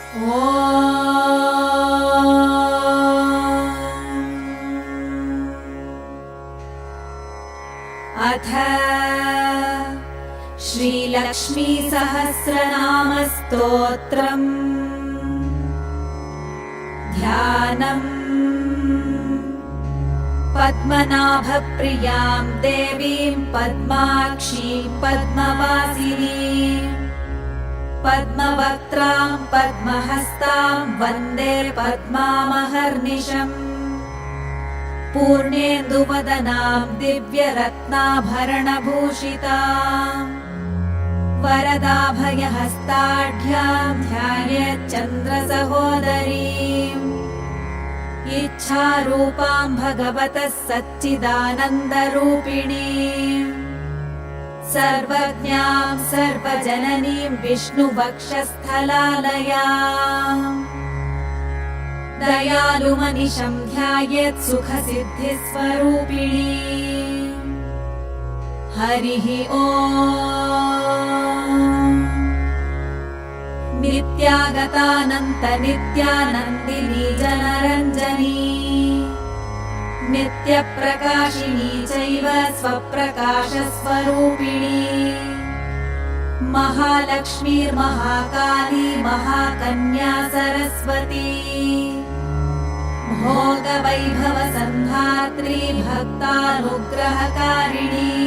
अथ श्रीलक्ष्मी सहस्रनाम स्तोत्रम्। ध्यानम्। पद्मनाभप्रियां देवीं पद्माक्षीं पद्मवासिनीं पद्मवक्त्रां पद्महस्तां वन्दे पद्मामहर्निशम्। पूर्णेन्दुवदनां दिव्यरत्नाभरणभूषितां वरदाभयहस्ताढ्यां ध्यायेच्चन्द्रसहोदरीम्। इच्छारूपां भगवतः सच्चिदानन्दरूपिणीम्। सर्वज्ञां सर्वजननीं विष्णुवक्षस्थलालयाम्। दयालुमनिशं ध्यायेत् सुखसिद्धिस्वरूपिणीम्। हरिः ओम्। नित्यागतानन्त नित्यानन्दिनी जनरञ्जनी नित्यप्रकाशिनी चैव स्वप्रकाशस्वरूपिणी। महालक्ष्मीर्महाकाली महाकन्या सरस्वती। भोगवैभवसन्धात्री भक्तानुग्रहकारिणी।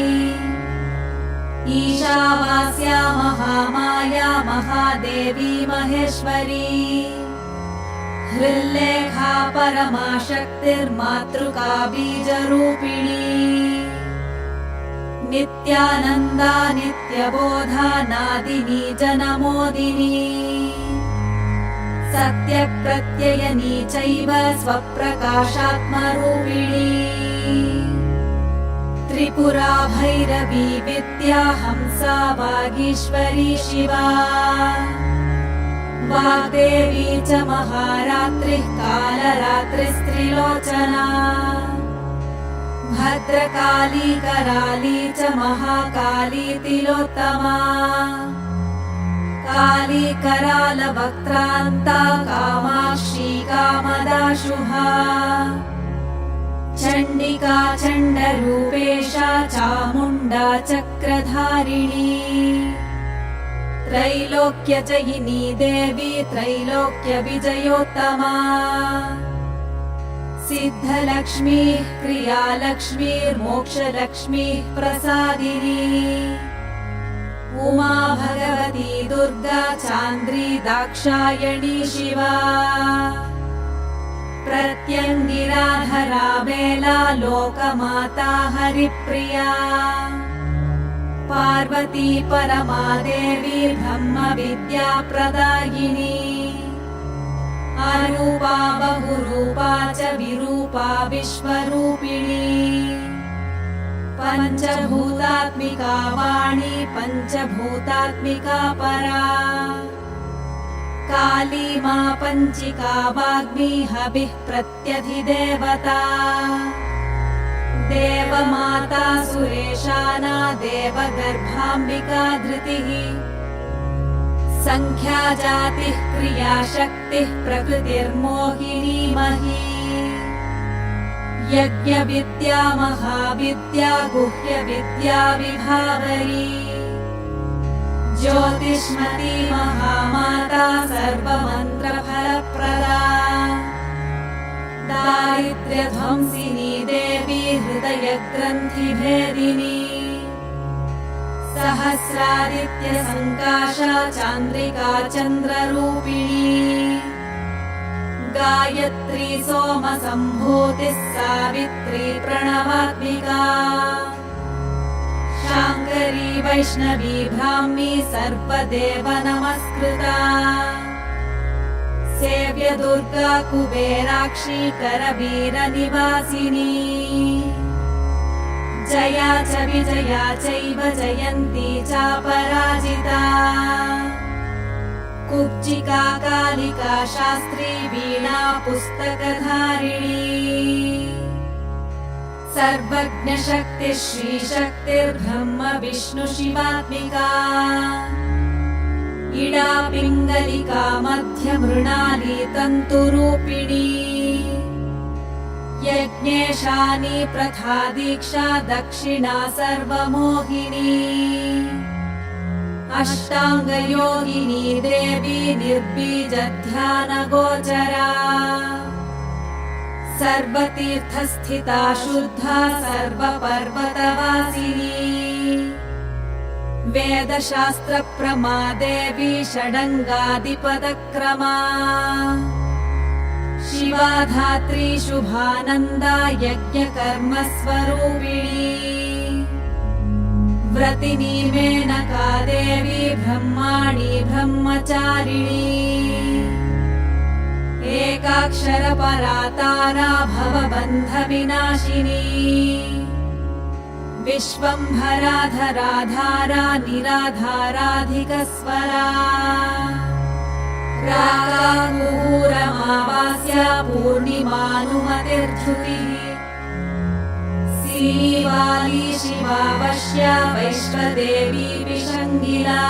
ईशावास्या महामाया महादेवी महेश्वरी। हृल्लेखा परमाशक्तिर्मातृका बीजरूपिणी। नित्यानन्दा नित्यबोधा नादिनी जनमोदिनी। सत्यप्रत्ययनी चैव स्वप्रकाशात्मरूपिणी। त्रिपुरा भैरवी विद्या हंसा वागीश्वरी शिवा। वाग्देवी च महारात्रिः कालरात्रिस्त्रिलोचना। भद्रकाली कराली च महाकाली तिलोत्तमा। काली करालवक्त्रान्ता कामाक्षी कामदाशुभा। चण्डिका चण्डरूपेशा चामुण्डा चक्रधारिणी। त्रैलोक्यजयिनी देवी त्रैलोक्यविजयोत्तमा। सिद्धलक्ष्मीः क्रियालक्ष्मीर्मोक्षलक्ष्मीः प्रसादिनी। उमा भगवती दुर्गा चान्द्री दाक्षायणी शिवा। प्रत्यङ्गिराधरा बेला लोकमाता हरिप्रिया। पार्वती परमादेवी ब्रह्मविद्या प्रदायिनी। अरूपा बहुरूपा च विरूपा विश्वरूपिणी। पञ्चभूतात्मिका वाणी पञ्चभूतात्मिका परा। काली मा पञ्चिका वाग्मी हविः प्रत्यधिदेवता। देवमाता सुरेशाना देवगर्भाम्बिका धृतिः। संख्या जातिः क्रियाशक्तिः प्रकृतिर्मोहिनी मही। यज्ञविद्या महाविद्या गुह्यविद्या विभावरी। ज्योतिष्मती महामाता सर्वमन्त्रफलप्रदा। दारिद्र्यध्वंसिनी देवी हृदयग्रन्थिभेदिनी। सहस्रादित्यसङ्काशा चान्द्रिका चन्द्ररूपिणी। गायत्री सोमसम्भूतिः सावित्री प्रणवात्मिका। शाङ्करी वैष्णवी ब्राह्मी सर्वदेव नमस्कृता। सेव्य दुर्गा कुबेराक्षी करवीरनिवासिनी। जया च विजया चैव जयन्ती चापराजिता। कुब्जिका कालिका शास्त्री वीणा पुस्तकधारिणी। सर्वज्ञशक्तिः श्रीशक्तिर्ब्रह्म विष्णु शिवात्मिका। इडापि पिङ्गलिका मध्यमृणाली तन्तुरूपिणी यज्ञेशानी प्रथा दीक्षा दक्षिणा सर्वमोहिनी अष्टाङ्गयोगिनी देवी निर्बीजध्यानगोचरा सर्वतीर्थस्थिता शुद्धा सर्वपर्वतवासिनी वेदशास्त्रप्रमा देवी षडङ्गादिपदक्रमा शिवा धात्री शुभानन्दा यज्ञकर्मस्वरूपिणी व्रतिनी मेनका देवी ब्रह्माणी ब्रह्मचारिणी एकाक्षरपरा तारा भवबन्धविनाशिनी विश्वम्भराधराधारा निराधाराधिकस्वरा रागामुहूरमावास्या पूर्णिमानुमतिर्धृतिः श्रीवाली शिवावश्या वैश्वदेवी विशङ्गिला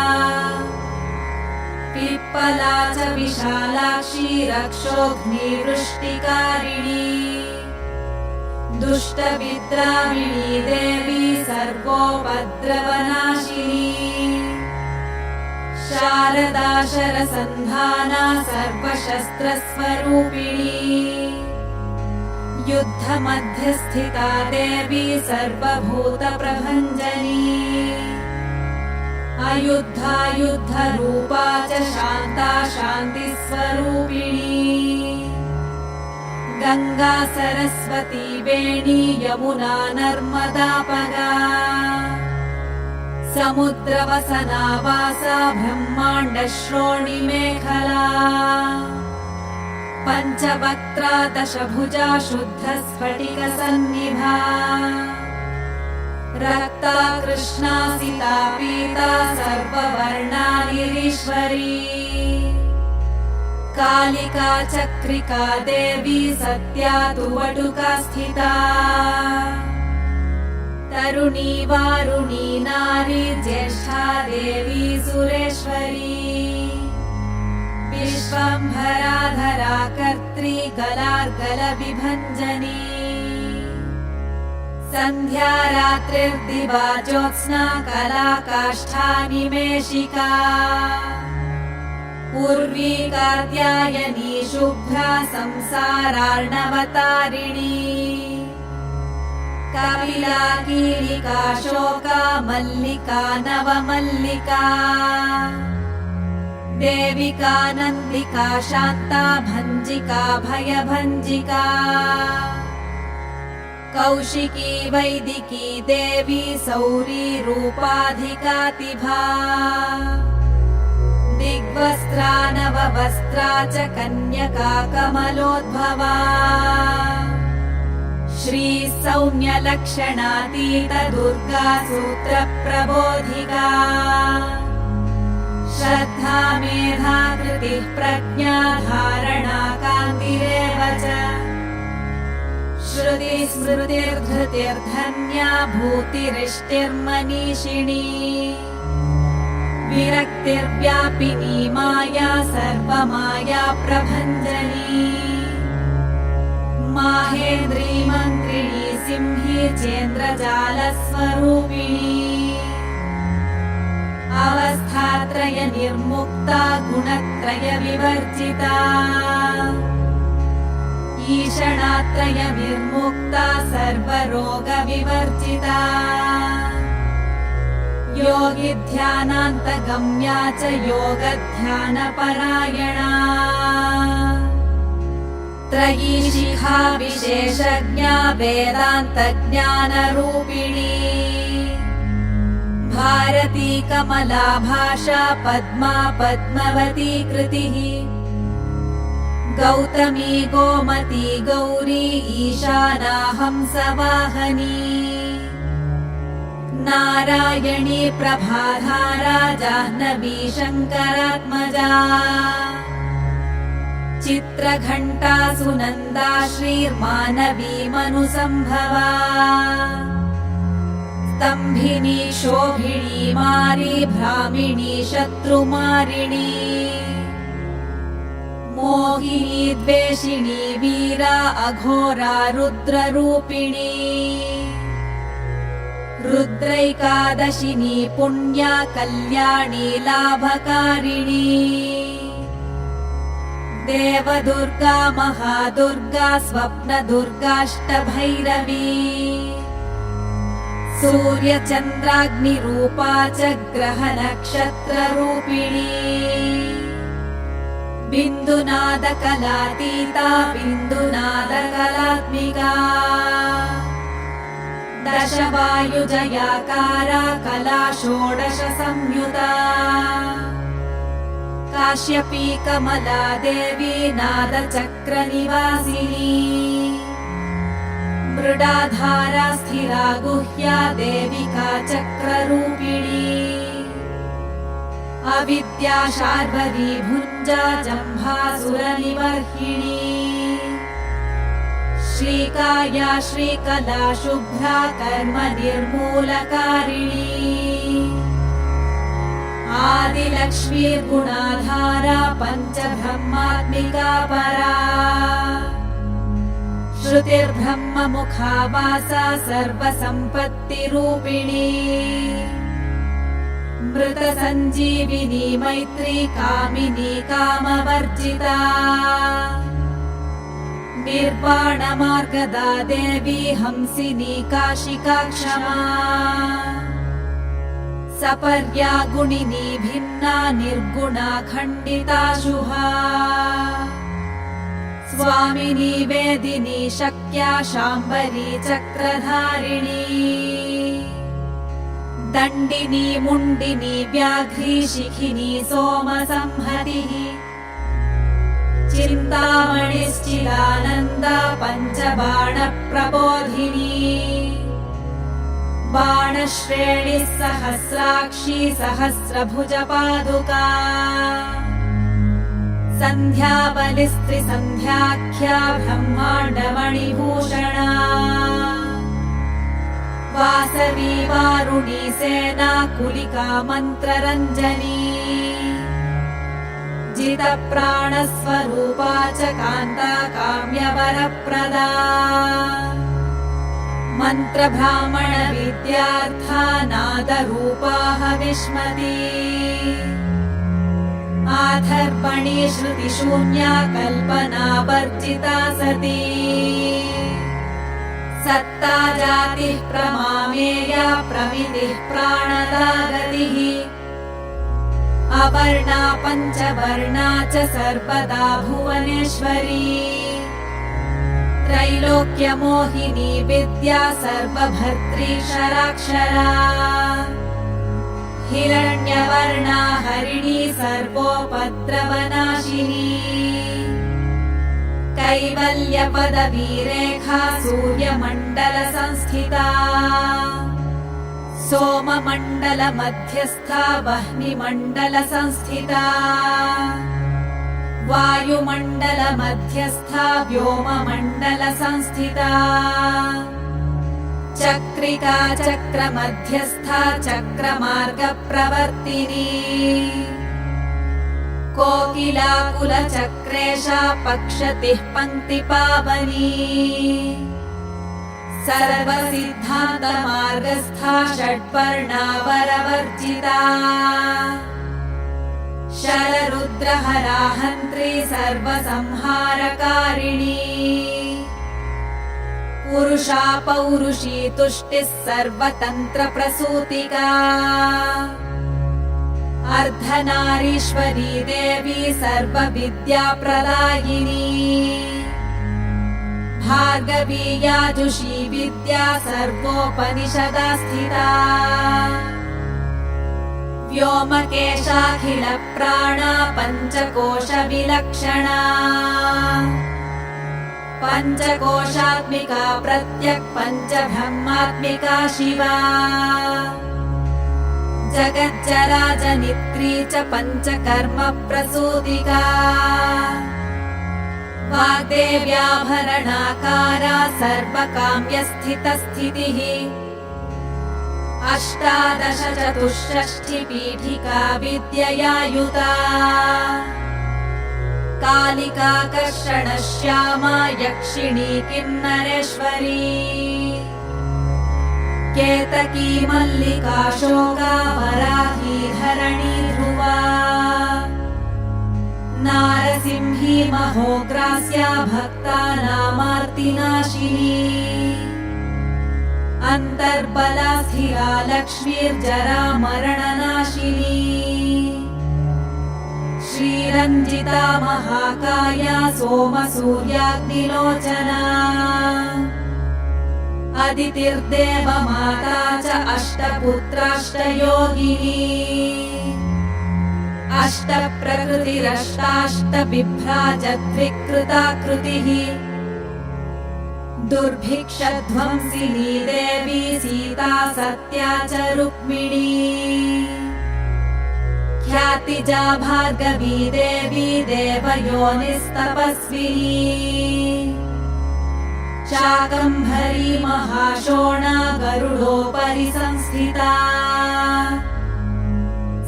पिप्पला च विशालाक्षी रक्षोऽग्निवृष्टिकारिणी दुष्टविद्राविणी देवी सर्वोपद्रवनाशिनी शारदा शरसन्धाना सर्वशस्त्रस्वरूपिणी युद्धमध्यस्थिता देवी सर्वभूतप्रभञ्जनी अयुद्धा युद्धरूपा च शान्ता शान्तिस्वरूपिणी गंगा सरस्वती वेणी यमुना नर्मदापगा समुद्रवसनावासा ब्रह्माण्डश्रोणिमेखला पञ्चवक्त्रा दशभुजा शुद्धस्फटिकसन्निभा रक्ता कृष्णा सिता पीता सर्ववर्णानिरीश्वरी कालिका चक्रिका देवी सत्या तु वटुका स्थिता तरुणी वारुणी नारी ज्येष्ठा देवी सुरेश्वरी विश्वम्भराधरा कर्त्री गलार्गलविभञ्जनी सन्ध्या रात्रिर्दिवा ज्योत्स्ना कला काष्ठा निमेषिका उर्वी कात्यायनी शुभ्रा संसारार्णवतारिणी कपिला कीलिका शोका मल्लिका नवमल्लिका देविका नन्दिका शान्ता भञ्जिका भयभञ्जिका कौशिकी वैदिकी देवी सौरी रूपाधिकातिभा दिग्वस्त्रा नववस्त्रा च कन्यका कमलोद्भवा श्री सौम्यलक्षणातीत दुर्गा सूत्रप्रबोधिका श्रद्धा मेधा कृतिः प्रज्ञा धारणा कान्तिरेव च श्रुति स्मृतिर्धृतिर्धन्या भूतिरिष्टिर्मनीषिणी विरक्तिर्व्यापिनी माया सर्वमाया प्रभञ्जनी माहेन्द्री मन्त्रिणी सिंही चेन्द्रजालस्वरूपिणी अवस्थात्रय निर्मुक्ता गुणत्रय विवर्जिता ईषणात्रय निर्मुक्ता सर्वरोग विवर्जिता योगी ध्यानान्तगम्या च योगध्यानपरायणा त्रयी शिखा विशेषज्ञा वेदान्तज्ञानरूपिणी भारती कमला भाषा पद्मा पद्मवती कृतिः गौतमी गोमती गौरी ईशाना हंसवाहनी नारायणी प्रभाधारा जाह्नवी शङ्करात्मजा चित्रघण्टा सुनन्दा श्रीर्मानवी मनुसम्भवा दम्भिनी शोभिनी मारी भ्रामिणी शत्रुमारिणी मोहिनी द्वेषिणी वीरा अघोरा रुद्ररूपिणी रुद्रैकादशिनी पुण्या कल्याणी लाभकारिणी देवदुर्गा महादुर्गा स्वप्नदुर्गाष्टभैरवी सूर्यचन्द्राग्निरूपा च ग्रहनक्षत्ररूपिणी बिन्दुनादकलातीता बिन्दुनादकलात्मिका दशवायुजयाकारा कला षोडश संयुता काश्यपी कमला देवी नादचक्रनिवासिनी मृडाधारा स्थिरा गुह्या देविका चक्ररूपिणी अविद्या शार्वरी भुञ्जा जम्भासुरनिवर्हिणी श्रीकाया श्रीकला शुभ्रा कर्म निर्मूलकारिणी आदिलक्ष्मीर्गुणाधारा पञ्चब्रह्मात्मिका परा श्रुतिर्ब्रह्ममुखा वासा सर्वसम्पत्तिरूपिणी मृतसञ्जीविनी मैत्री कामिनी कामवर्जिता निर्वाणमार्गदा देवी हंसिनी काशिका क्षमा सपर्या गुणिनी भिन्ना निर्गुणा खण्डिता शुभा स्वामिनी वेदिनी शक्या शाम्बरी चक्रधारिणी दण्डिनी मुण्डिनी व्याघ्री शिखिनी सोमसंहतिः चिन्तामणिश्चिदानन्दा पञ्चबाणप्रबोधिनी बाणश्रेणिः सहस्राक्षी सहस्रभुजपादुका सन्ध्याबलिस्त्रिसन्ध्याख्या ब्रह्माण्डमणिभूषणा वासवी वारुणी सेना कुलिका मन्त्ररञ्जनी जितप्राणस्वरूपा च कान्ता काम्यवरप्रदा मन्त्रब्राह्मण विद्यार्था नादरूपा हविष्मती आधर्पणी श्रुतिशून्या कल्पना वर्जिता सती सत्ता जातिः प्रमामेया प्रमितिः प्राणदा गतिः अवर्णा पञ्चवर्णा च सर्वदा भुवनेश्वरी त्रैलोक्यमोहिनी विद्या सर्वभर्त्री शराक्षरा हिरण्यवर्णा हरिणी सर्वोपद्रवनाशिनी कैवल्यपदवीरेखा सूर्यमण्डलसंस्थिता सोममण्डलमध्यस्था वह्निमण्डलसंस्थिता वायुमण्डलमध्यस्था व्योममण्डलसंस्थिता चक्रिका चक्रमध्यस्था चक्रमार्गप्रवर्तिनी कोकिलाकुलचक्रेशा पक्षतिः पङ्क्तिपावनी सर्वसिद्धान्तमार्गस्था षड्वर्णावरवर्जिता शररुद्रहराहन्त्री सर्वसंहारकारिणी पुरुषा पौरुषी तुष्टिः सर्वतन्त्रप्रसूतिका अर्धनारीश्वरी देवी सर्वविद्याप्रदायिनी भार्गवी याजुषी विद्या सर्वोपनिषदा स्थिता व्योमकेशाखिलप्राणा पञ्चकोशविलक्षणा पञ्चकोशात्मिका प्रत्यक् पञ्चब्रह्मात्मिका शिवा जगज्जराजनित्री च पञ्चकर्मप्रसूतिका वाग्देव्याभरणाकारा सर्वकाम्यस्थितस्थितिः अष्टादश चतुष्षष्टिपीठिका विद्यया युता कालिका कर्षणश्यामा यक्षिणी किन्नरेश्वरी केतकी मल्लिका शोका वराही धरणी ध्रुवा नारसिंही महोग्रास्या भक्तानामार्तिनाशिनी अन्तर्बला स्थिरा लक्ष्मीर्जरा मरणनाशिनी श्रीरञ्जिता महाकाया सोमसूर्याग्निलोचना अदितिर्देवमाता च अष्टपुत्राष्टयोगिनी अष्टप्रकृतिरष्टाष्टबिभ्राजद्विकृताकृतिः दुर्भिक्षध्वंसिनी देवी सीता सत्या च रुक्मिणी ख्यातिजा भार्गवी देवी देवयोनिस्तपस्विनी शाकम्भरी महाशोणा गरुडोपरि संस्थिता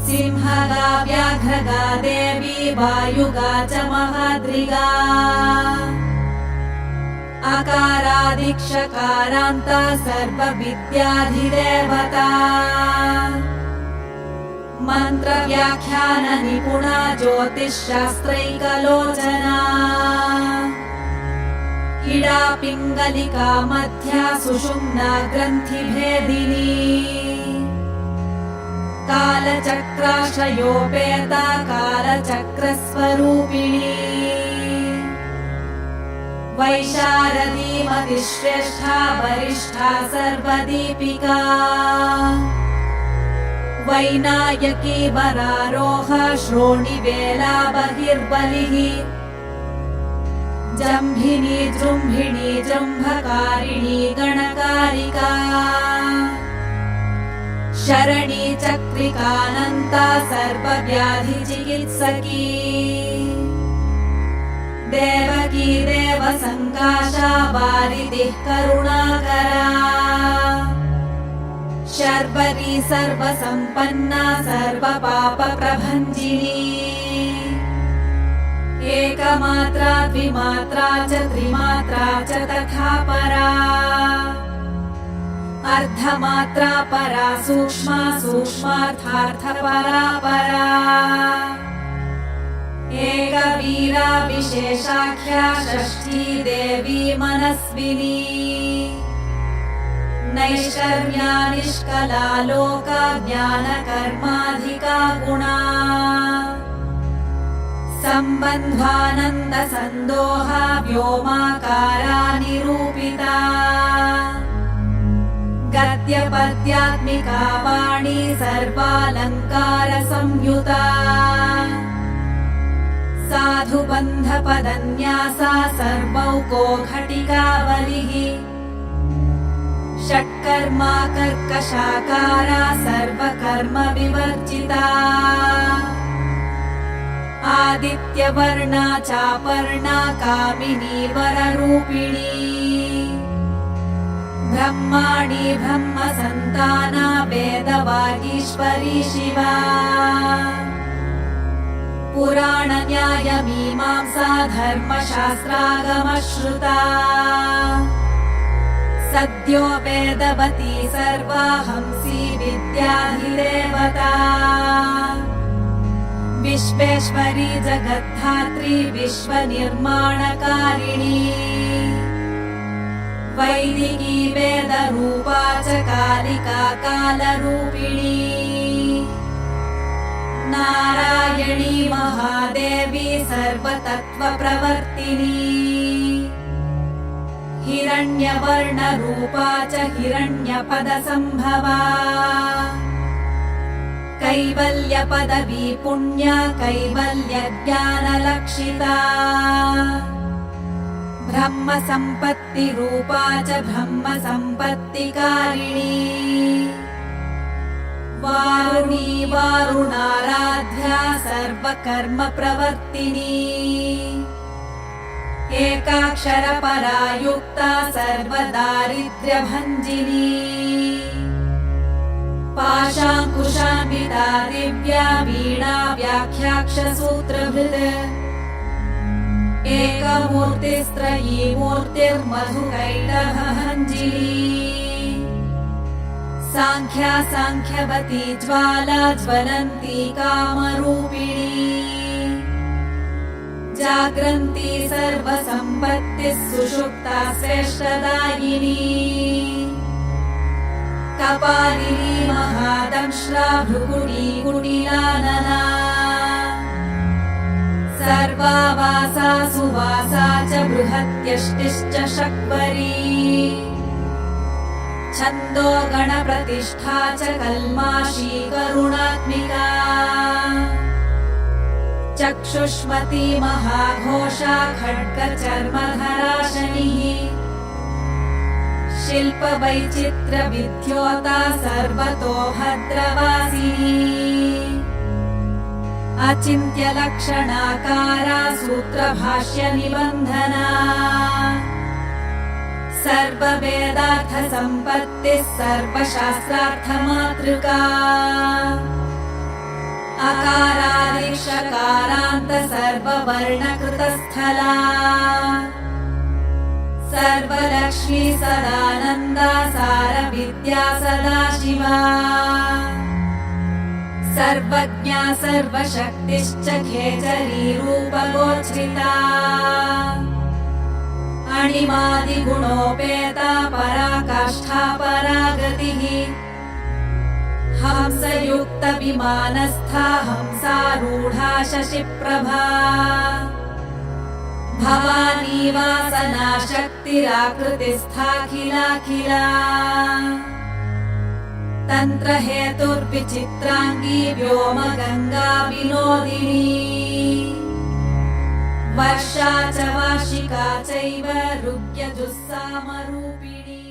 सिंहगा व्याघ्रगा देवी वायुगा च महाद्रिगा अकारादिक्षकारान्ता सर्वविद्याधिदेवता मन्त्रव्याख्यान निपुणा ज्योतिश्शास्त्रैकलोचना इडा पिङ्गलिका मध्या सुषुम्ना ग्रन्थिभेदिनी कालचक्राश्रयोपेता कालचक्रस्वरूपिणी वैशारदी मतिश्रेष्ठा वरिष्ठा सर्वदीपिका वैनायकी वरारोहा श्रोणिवेला बहिर्बलिः जम्भिनी जृम्भिणी जम्भकारिणी गणकारिका शरणी चक्रिकानन्ता सर्वव्याधिचिकित्सकी देवकी देवसङ्काशा वारिधिः करुणाकरा शर्वरी सर्वसम्पन्ना सर्वपापप्रभञ्जिनी एकमात्रा द्विमात्रा च त्रिमात्रा च तथा परा अर्धमात्रा परा सूक्ष्मा सूक्ष्मार्थार्थपरा परा एकवीरा विशेषाख्या षष्ठी देवी मनस्विनी नैष्कर्म्या निष्कला लोका ज्ञानकर्माधिका गुणा सम्बन्ध्वानन्द सन्दोहा व्योमाकारा निरूपिता गद्यपद्यात्मिका वाणी सर्वालङ्कार संयुता साधुबन्धपदन्यासा सर्वौको घटिकावलिः षट्कर्मा कर्कशाकारा सर्वकर्म विवर्जिता आदित्यवर्णा चापर्णा कामिनी वररूपिणी ब्रह्माणि ब्रह्मसन्ताना वेदवागीश्वरी शिवा पुराणन्यायमीमांसा धर्मशास्त्रागमश्रुता सद्यो वेदवती सर्वा हंसी विद्याधिदेवता विश्वेश्वरी जगद्धात्री विश्वनिर्माणकारिणी वैदिकी वेदरूपा च कालिका कालरूपिणी नारायणी महादेवी सर्वतत्त्वप्रवर्तिनी हिरण्यवर्णरूपा च हिरण्यपदसम्भवा कैवल्यपदवी पुण्या कैवल्यज्ञानलक्षिता ब्रह्मसम्पत्तिरूपा च ब्रह्मसम्पत्तिकारिणी वारुणी वारुणाराध्या सर्वकर्मप्रवर्तिनी एकाक्षरपरा युक्ता सर्वदारिद्र्यभञ्जिनी पाशाङ्कुशान्विता दिव्या वीणा व्याख्याक्षसूत्रभृत् एकमूर्तिस्त्रयी मूर्तिर्मधुकैटभञ्जिनी साङ्ख्या साङ्ख्यवती ज्वाला ज्वलन्ती कामरूपिणी जाग्रन्ती सर्वसम्पत्तिः सुषुप्ता श्रेष्ठदायिनी कपालिनी महादंश्रा भृकुटी कुटिलानना सर्वावासा सुवासा च बृहत्यष्टिश्च शक्वरी छन्दो गणप्रतिष्ठा च कल्माशी करुणात्मिका चक्षुष्मती महाघोषा खड्गचर्मधरा शनिः शिल्पवैचित्र्यविद्योता सर्वतो भद्रवासिनी अचिन्त्यलक्षणाकारा सूत्रभाष्यनिबन्धना सर्ववेदार्थसम्पत्तिः सर्वशास्त्रार्थमातृका अकारादिक्षकारान्त सर्ववर्णकृतस्थला सर्वलक्ष्मी सदानन्दा सारविद्या सदाशिवा सर्वज्ञा सर्वशक्तिश्च खेचरी रूपगोच्छ्रिता अणिमादिगुणोपेता पराकाष्ठा परागतिः हंसयुक्तविमानस्था हंसारूढा शशिप्रभा भवानी वासना शक्तिराकृतिस्थाखिलाखिला तन्त्रहेतुर्विचित्राङ्गी व्योमगङ्गा विनोदिनी वर्षा च वार्षिका चैव ऋग्यजुस्सामरूपिणी।